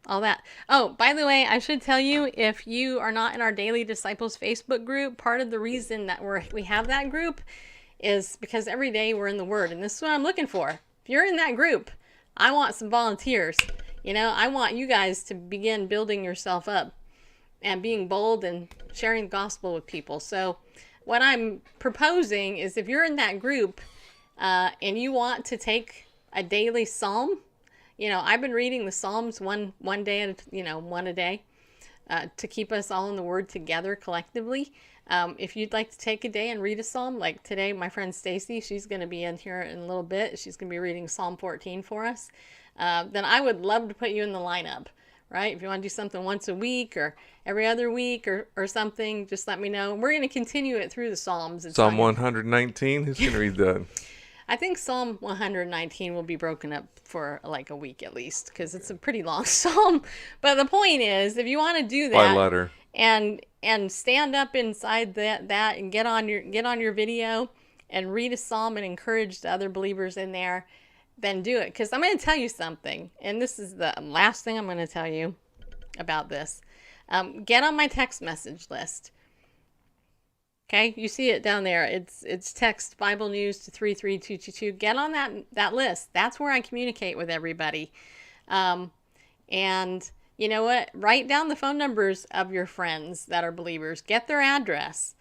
all that. Oh, by the way, I should tell you, if you are not in our Daily Disciples Facebook group, part of the reason that we have that group is because every day we're in the Word, and this is what I'm looking for. If you're in that group, I want some volunteers. I want you guys to begin building yourself up and being bold and sharing the gospel with people. So what I'm proposing is, if you're in that group and you want to take a daily psalm, I've been reading the Psalms one day, one a day, to keep us all in the Word together collectively. If you'd like to take a day and read a psalm, like today, my friend Stacy, she's going to be in here in a little bit. She's going to be reading Psalm 14 for us. Then I would love to put you in the lineup, right? If you want to do something once a week or every other week or something, just let me know. We're going to continue it through the Psalms. Psalm 119, who's going to read that? I think Psalm 119 will be broken up for like a week at least, because it's a pretty long psalm. But the point is, if you want to do that By letter. and stand up inside that and get on your video and read a psalm and encourage the other believers in there, then do it. Because I'm going to tell you something, and this is the last thing I'm going to tell you about this. Get on my text message list. Okay, you see it down there. It's text Bible News to 33222. Get on that list. That's where I communicate with everybody. And you know what? Write down the phone numbers of your friends that are believers. Get their address,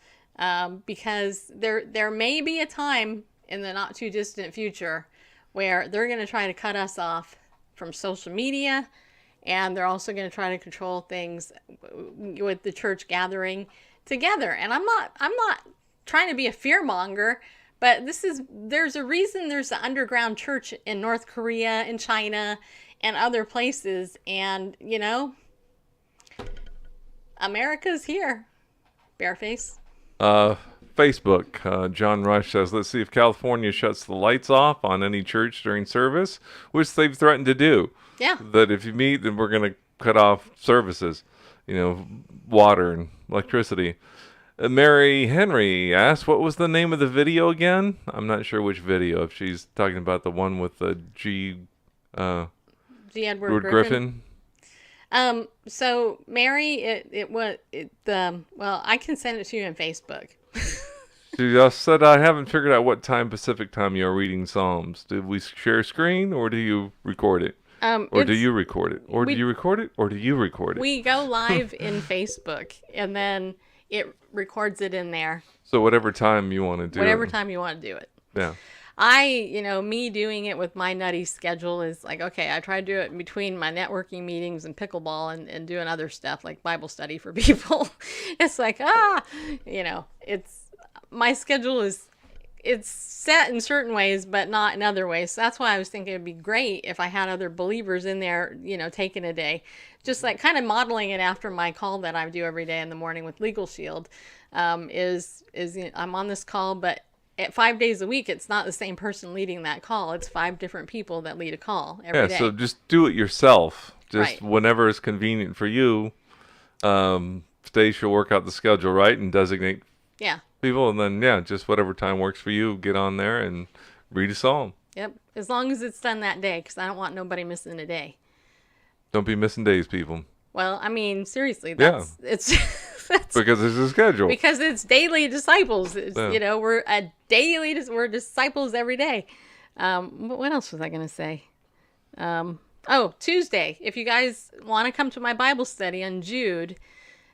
because there may be a time in the not too distant future where they're going to try to cut us off from social media, and they're also going to try to control things with the church gathering together. And I'm not trying to be a fearmonger, but there's a reason there's an underground church in North Korea and China and other places, and America's here. Bareface. Facebook, John Rush says, "Let's see if California shuts the lights off on any church during service," which they've threatened to do. Yeah. That if you meet, then we're going to cut off services, water and electricity. Mary Henry asked, what was the name of the video again? I'm not sure which video, if she's talking about the one with the G. Edward Griffin. So Mary, well, I can send it to you on Facebook. She just said, "I haven't figured out what time Pacific time you are reading Psalms. Did we share screen, or do you record it? Or do you record it? Or do you record it? Or do you record it?" We go live in Facebook, and then it records it in there. So whatever time you want to do Whatever it. time you want to do it. Yeah. Me doing it with my nutty schedule is like, okay, I try to do it in between my networking meetings and pickleball and doing other stuff like Bible study for people. It's like, it's my schedule is it's set in certain ways, but not in other ways. So that's why I was thinking it'd be great if I had other believers in there, taking a day, just like kind of modeling it after my call that I do every day in the morning with Legal Shield. I'm on this call, but at 5 days a week, it's not the same person leading that call. It's 5 different people that lead a call every day. So just do it yourself. Just Right. whenever it's convenient for you. Stace will work out the schedule, right, and designate Yeah. people, and then just whatever time works for you, get on there and read a psalm. Yep. As long as it's done that day, because I don't want nobody missing a day. Don't be missing days, people. Well, I mean, seriously, it's Because it's a schedule. because it's daily disciples. It's, Yeah. we're disciples every day. What else was I going to say? Tuesday. If you guys want to come to my Bible study on Jude,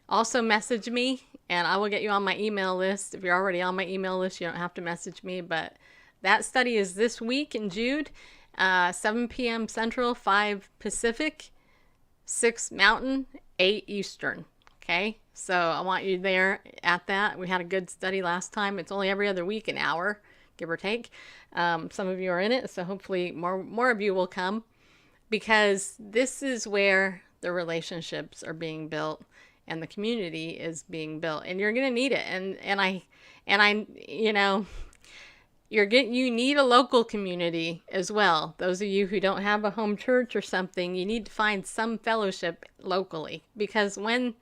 also message me and I will get you on my email list. If you're already on my email list, you don't have to message me, but that study is this week in Jude, 7 p.m. Central, 5 Pacific, 6 Mountain, 8 Eastern. Okay, so I want you there at that. We had a good study last time. It's only every other week, an hour, give or take. Some of you are in it, so hopefully more of you will come, because this is where the relationships are being built and the community is being built, and you're gonna need it. You need a local community as well. Those of you who don't have a home church or something, you need to find some fellowship locally, because when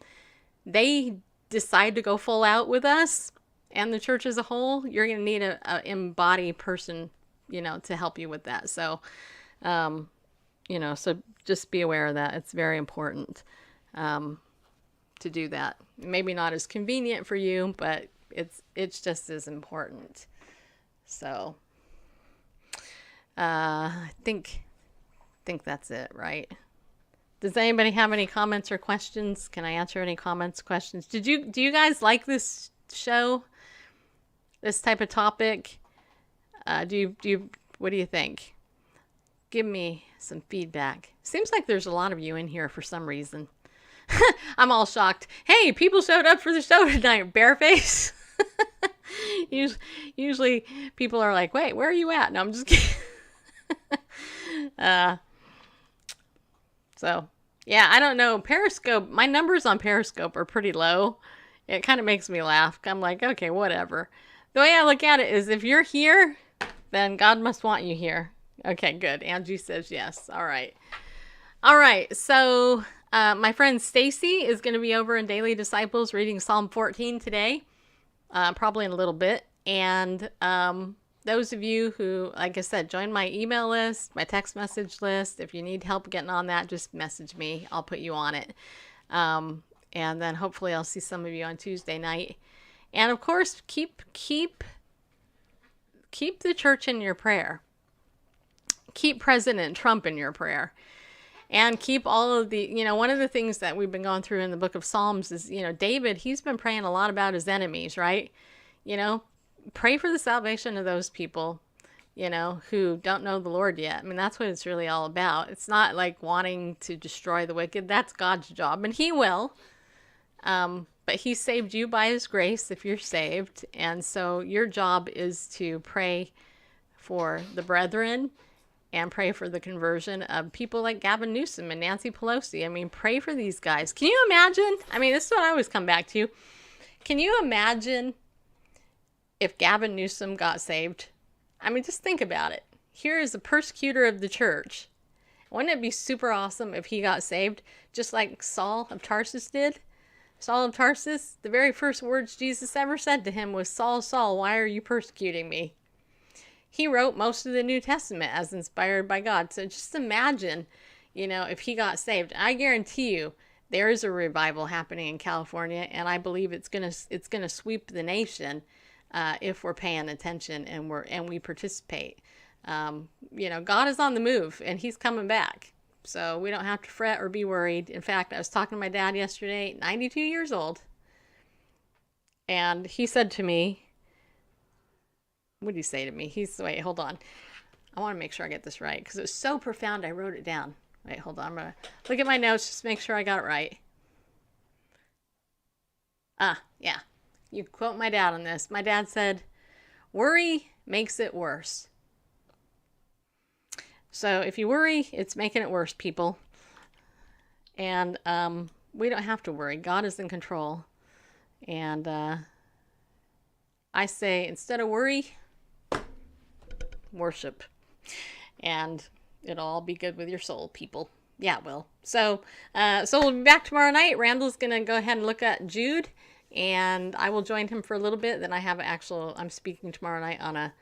they decide to go full out with us and the church as a whole, you're going to need a embodied person, to help you with that. So, so just be aware of that. It's very important to do that. Maybe not as convenient for you, but it's just as important. So, I think that's it, right? Does anybody have any comments or questions? Can I answer any comments, questions? Do you guys like this show? This type of topic? What do you think? Give me some feedback. Seems like there's a lot of you in here for some reason. I'm all shocked. Hey, people showed up for the show tonight, bareface. Usually people are like, wait, where are you at? No, I'm just kidding. So, yeah, I don't know. Periscope, my numbers on Periscope are pretty low. It kind of makes me laugh. I'm like, okay, whatever. The way I look at it is, if you're here, then God must want you here. Okay, good. Angie says yes. All right. All right. So, my friend Stacy is going to be over in Daily Disciples reading Psalm 14 today, probably in a little bit. And those of you who, like I said, join my email list, my text message list, if you need help getting on that, just message me. I'll put you on it. And then hopefully I'll see some of you on Tuesday night. And of course, keep the church in your prayer. Keep President Trump in your prayer. And keep all of the, one of the things that we've been going through in the book of Psalms is, David, he's been praying a lot about his enemies, right? Pray for the salvation of those people, who don't know the Lord yet. I mean, that's what it's really all about. It's not like wanting to destroy the wicked. That's God's job, and he will. But he saved you by his grace if you're saved. And so your job is to pray for the brethren and pray for the conversion of people like Gavin Newsom and Nancy Pelosi. I mean, pray for these guys. Can you imagine? I mean, this is what I always come back to. Can you imagine if Gavin Newsom got saved? I mean, just think about it. Here is a persecutor of the church. Wouldn't it be super awesome if he got saved, just like Saul of Tarsus did? Saul of Tarsus, the very first words Jesus ever said to him was, Saul, Saul, why are you persecuting me? He wrote most of the New Testament as inspired by God. So just imagine, if he got saved. I guarantee you there is a revival happening in California, and I believe it's gonna sweep the nation. If we're paying attention and we participate. God is on the move and he's coming back. So we don't have to fret or be worried. In fact, I was talking to my dad yesterday, 92 years old. And he said to me, what did he say to me? Wait, hold on. I want to make sure I get this right because it was so profound I wrote it down. Wait, hold on. I'm going to look at my notes just to make sure I got it right. Yeah. You quote my dad on this. My dad said, worry makes it worse. So if you worry, it's making it worse, people. And we don't have to worry. God is in control. And I say, instead of worry, worship. And it'll all be good with your soul, people. Yeah, it will. So we'll be back tomorrow night. Randall's going to go ahead and look at Jude. And I will join him for a little bit. Then I'm speaking tomorrow night on a